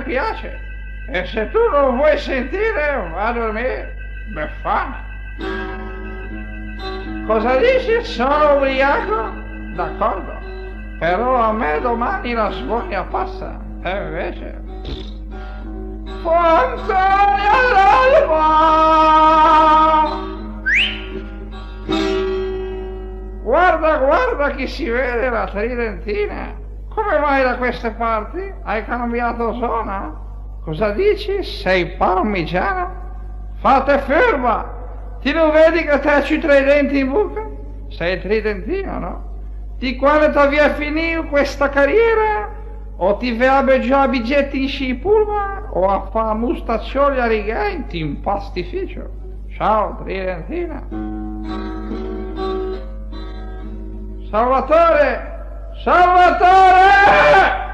piace. E se tu non vuoi sentire, va a dormire. Befana. Cosa dici? Sono ubriaco? D'accordo. Però a me domani la svoglia passa. E invece... Fontane all'alba! Guarda chi si vede, la Tridentina. Come vai da queste parti? Hai cambiato zona? Cosa dici? Sei parmigiana? Fate ferma! Ti non vedi che te ci tre denti in bocca? Sei tridentino, no? Di quale ti avvia finito questa carriera? O ti veabe già biglietti in scipulma? O a fa mustaccioli a rigenti in pastificio? Ciao, tridentina! Salvatore! Salvatore!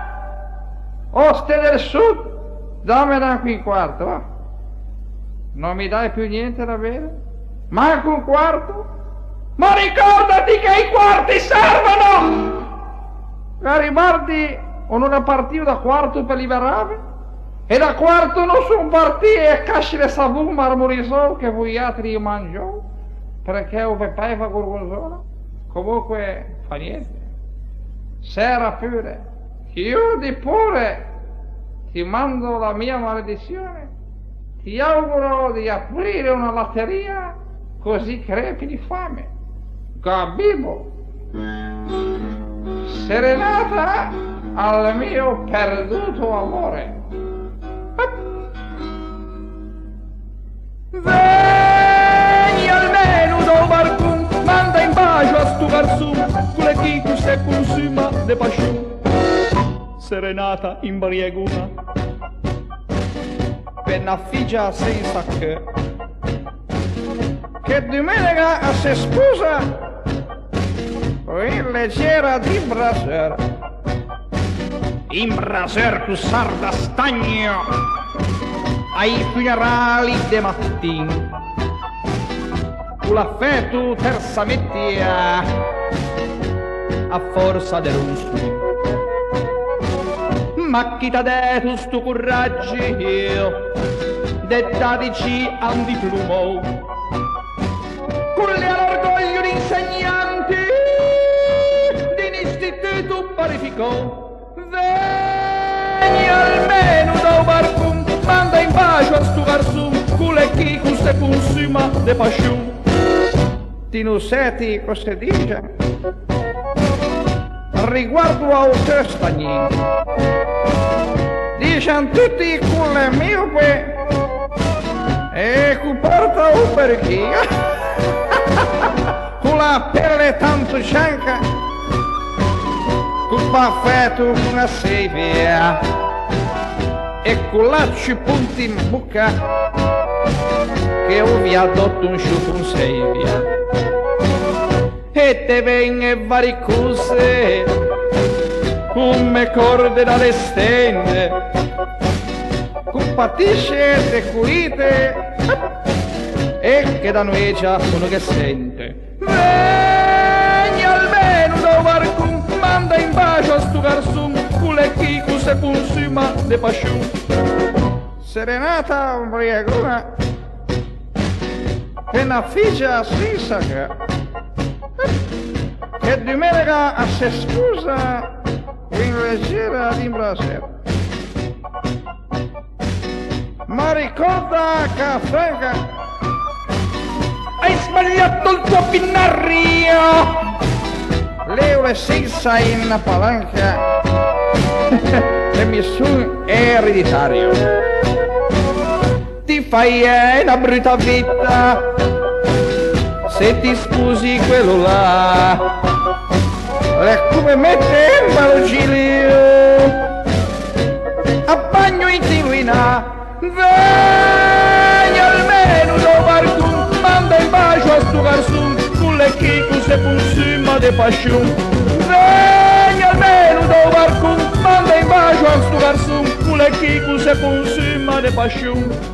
Oste del Sud, dammela qui un quarto, va. Non mi dai più niente da bere? Manco un quarto? Ma ricordati che i quarti servono! Garibaldi non è partito da quarto per liberare? E da quarto non sono partiti e casci le savù marmorisò che voi altri mangiò? Perché un pepeva gorgonzola? Comunque fa niente. Sera pure, chiudi pure, ti mando la mia maledizione, ti auguro di aprire una latteria così crepi di fame. Gabibo, serenata al mio perduto amore. Veni almeno da barcun, manda in bacio a stu garzun, con le chicus se consuma de pasciun. Serenata in brieguna, Penna figlia senza che domenica si scusa in leggera di braser. In braser tu sarda stagno ai funerali de mattin. Tu la fai tu terza mettia a forza del rusco. Ma chi t'ha detto sto coraggio de dadici antiplumo con le all'orgoglio di insegnanti di un istituto parifico. Veni almeno da un barcun, manda in bacio a sto garzun con le chicus se consuma de pasciun. Ti non senti cosa dice? Riguardo a te stagnin, dicen tutti con le miope e che porta un perchino con la pelle tanto cianca, con baffetto con la sevia e con lacci punti in bocca che ho viadotto un sciupun sevia. E te venne vari cose come corde dalle stende, compatisce e culite e che da noi già uno che sente. Veni almeno da un barcun, manda in bacio a stu garzun con le chicus e consuma de pasciun. Serenata ubriacona e una figlia senza che domenica si scusa in leggera di braser. Ma ricorda che frega, hai sbagliato il tuo binario, l'euro senza in palanca e mi sono ereditario. Ti fai una brutta vita se ti sposi quello là, è come mettere un balogilio a bagno in tiluina. Veni almeno da un barcun, manda in bacio a stu garzun con le chicus e consuma de pasciun. Veni almeno da un barcun, manda in bacio a stu garzun con le chicus e consuma de pasciun.